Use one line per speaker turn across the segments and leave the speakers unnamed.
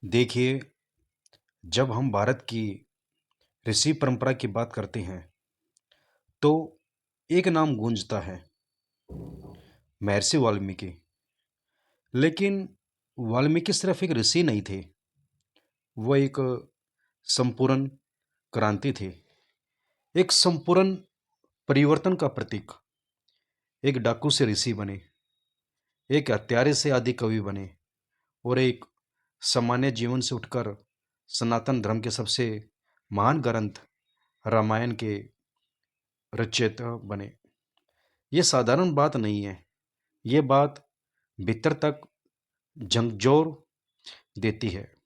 देखिए, जब हम भारत की ऋषि परंपरा की बात करते हैं, तो एक नाम गूंजता है, महर्षि वाल्मीकि। लेकिन वाल्मीकि सिर्फ एक ऋषि नहीं थे, वो एक संपूर्ण क्रांति थे, एक संपूर्ण परिवर्तन का प्रतीक। एक डाकू से ऋषि बने, एक हत्यारे से आदि कवि बने और एक सामान्य जीवन से उठकर सनातन धर्म के सबसे महान ग्रंथ रामायण के रचयिता बने। ये साधारण बात नहीं है, ये बात भीतर तक झकझोर देती है।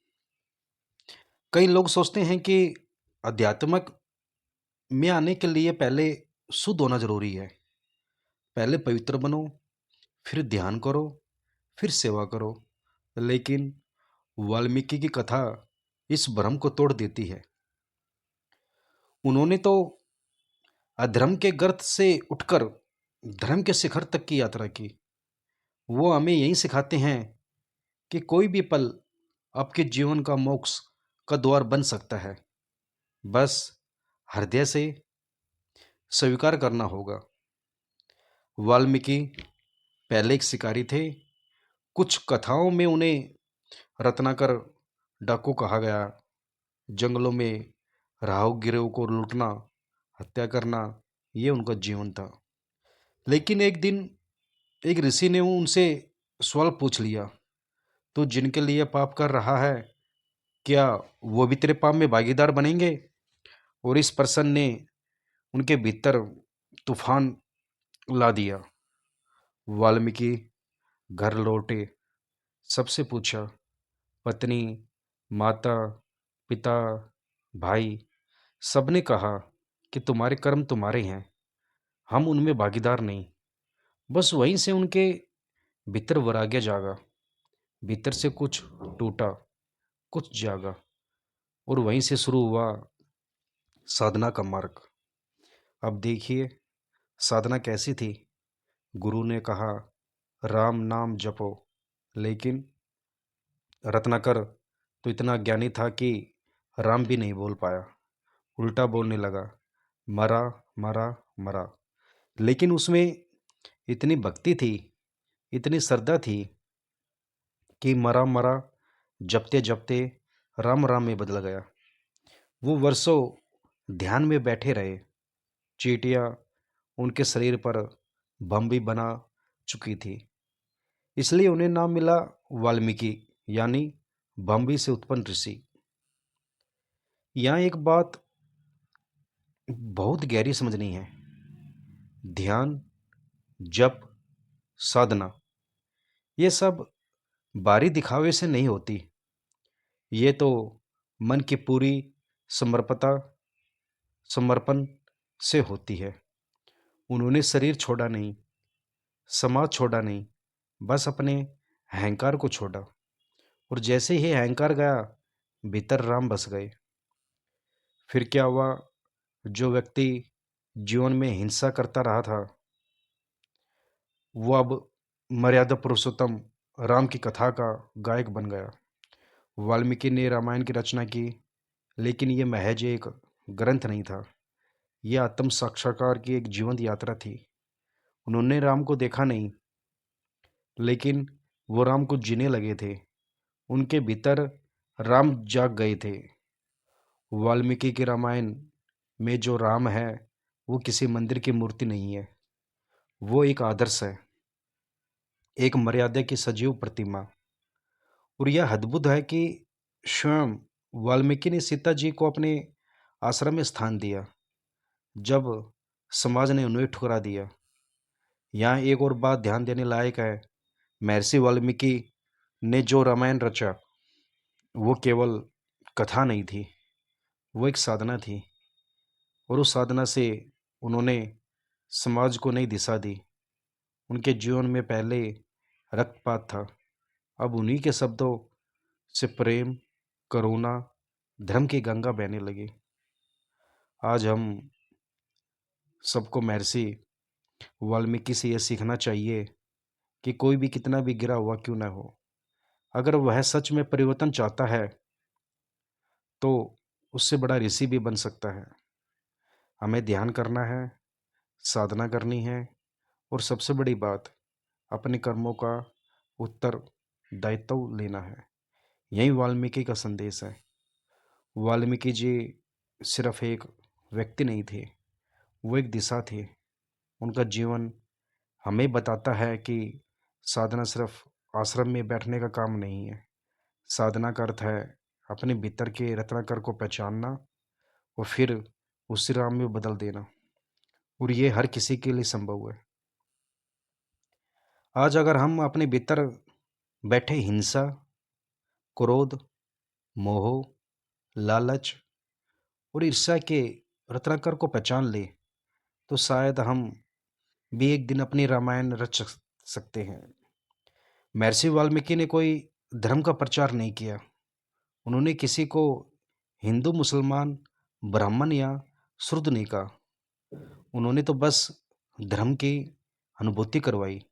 कई लोग सोचते हैं कि अध्यात्मक में आने के लिए पहले शुद्ध होना जरूरी है। पहले पवित्र बनो, फिर ध्यान करो, फिर सेवा करो। लेकिन वाल्मीकि की कथा इस भ्रम को तोड़ देती है। उन्होंने तो अधर्म के गर्त से उठकर धर्म के शिखर तक की यात्रा की। वो हमें यही सिखाते हैं कि कोई भी पल आपके जीवन का मोक्ष का द्वार बन सकता है। बस हृदय से स्वीकार करना होगा। वाल्मीकि पहले एक शिकारी थे। कुछ कथाओं में उन्हें रत्नाकर डाकू कहा गया। जंगलों में राहगीरों को लूटना, हत्या करना, ये उनका जीवन था। लेकिन एक दिन एक ऋषि ने उनसे सवाल पूछ लिया, तो जिनके लिए पाप कर रहा है, क्या वो भी तेरे पाप में भागीदार बनेंगे? और इस प्रश्न ने उनके भीतर तूफान ला दिया। वाल्मीकि घर लौटे, सबसे पूछा, पत्नी, माता, पिता, भाई, सबने कहा कि तुम्हारे कर्म तुम्हारे हैं, हम उनमें भागीदार नहीं। बस वहीं से उनके भीतर वैराग्य जागा। भीतर से कुछ टूटा, कुछ जागा, और वहीं से शुरू हुआ साधना का मार्ग। अब देखिए, साधना कैसी थी। गुरु ने कहा, राम नाम जपो। लेकिन रत्नाकर तो इतना ज्ञानी था कि राम भी नहीं बोल पाया, उल्टा बोलने लगा, मरा, मरा, मरा। लेकिन उसमें इतनी भक्ति थी, इतनी श्रद्धा थी कि मरा मरा जपते जपते राम राम में बदल गया। वो वर्षों ध्यान में बैठे रहे। चींटियां उनके शरीर पर बम भी बना चुकी थी। इसलिए उन्हें नाम मिला वाल्मीकि, यानी बम्बी से उत्पन्न ऋषि। यहाँ एक बात बहुत गहरी समझनी है। ध्यान, जप, साधना, ये सब बाहरी दिखावे से नहीं होती। ये तो मन की पूरी समर्पता समर्पण से होती है। उन्होंने शरीर छोड़ा नहीं, समाज छोड़ा नहीं, बस अपने अहंकार को छोड़ा। और जैसे ही अहंकार गया, भीतर राम बस गए। फिर क्या हुआ? जो व्यक्ति जीवन में हिंसा करता रहा था, वो अब मर्यादा पुरुषोत्तम राम की कथा का गायक बन गया। वाल्मीकि ने रामायण की रचना की, लेकिन ये महज एक ग्रंथ नहीं था। यह आत्म साक्षात्कार की एक जीवंत यात्रा थी। उन्होंने राम को देखा नहीं, लेकिन वो राम को जीने लगे थे। उनके भीतर राम जाग गए थे। वाल्मीकि के रामायण में जो राम है, वो किसी मंदिर की मूर्ति नहीं है। वो एक आदर्श है, एक मर्यादा की सजीव प्रतिमा। और यह अद्भुत है कि स्वयं वाल्मीकि ने सीता जी को अपने आश्रम में स्थान दिया, जब समाज ने उन्हें ठुकरा दिया। यहाँ एक और बात ध्यान देने लायक है। महर्षि वाल्मीकि ने जो रामायण रचा, वो केवल कथा नहीं थी, वो एक साधना थी। और उस साधना से उन्होंने समाज को नई दिशा दी। उनके जीवन में पहले रक्तपात था, अब उन्हीं के शब्दों से प्रेम, करुणा, धर्म की गंगा बहने लगी। आज हम सबको महर्षि वाल्मीकि से यह सीखना चाहिए कि कोई भी कितना भी गिरा हुआ क्यों ना हो, अगर वह सच में परिवर्तन चाहता है तो उससे बड़ा ऋषि भी बन सकता है। हमें ध्यान करना है, साधना करनी है और सबसे बड़ी बात, अपने कर्मों का उत्तरदायित्व लेना है। यही वाल्मीकि का संदेश है। वाल्मीकि जी सिर्फ एक व्यक्ति नहीं थे, वो एक दिशा थे। उनका जीवन हमें बताता है कि साधना सिर्फ आश्रम में बैठने का काम नहीं है। साधना का अर्थ है अपने भीतर के रत्नाकर को पहचानना और फिर उसी राम में बदल देना। और ये हर किसी के लिए संभव है। आज अगर हम अपने भीतर बैठे हिंसा, क्रोध, मोह, लालच और ईर्ष्या के रत्नाकर को पहचान ले तो शायद हम भी एक दिन अपनी रामायण रच सकते हैं। महर्षि वाल्मीकि ने कोई धर्म का प्रचार नहीं किया। उन्होंने किसी को हिंदू, मुसलमान, ब्राह्मण या शूद्र नहीं कहा। उन्होंने तो बस धर्म की अनुभूति करवाई।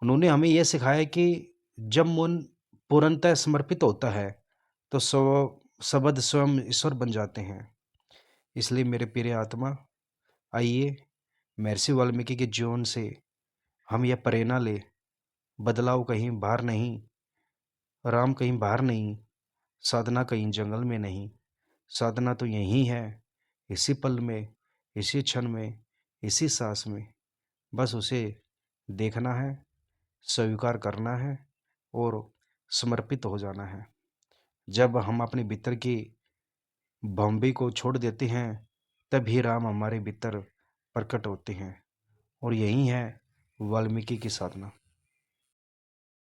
उन्होंने हमें यह सिखाया कि जब मन पूर्णतः समर्पित होता है तो शब्द स्वयं ईश्वर बन जाते हैं। इसलिए मेरे प्रिय आत्मा, आइए महर्षि वाल्मीकि के जीवन से हम यह प्रेरणा ले, बदलाव कहीं बाहर नहीं, राम कहीं बाहर नहीं, साधना कहीं जंगल में नहीं। साधना तो यहीं है, इसी पल में, इसी क्षण में, इसी सांस में। बस उसे देखना है, स्वीकार करना है और समर्पित हो जाना है। जब हम अपने भीतर की बॉम्बे को छोड़ देते हैं तभी राम हमारे भीतर प्रकट होते हैं। और यही है वाल्मीकि की साधना।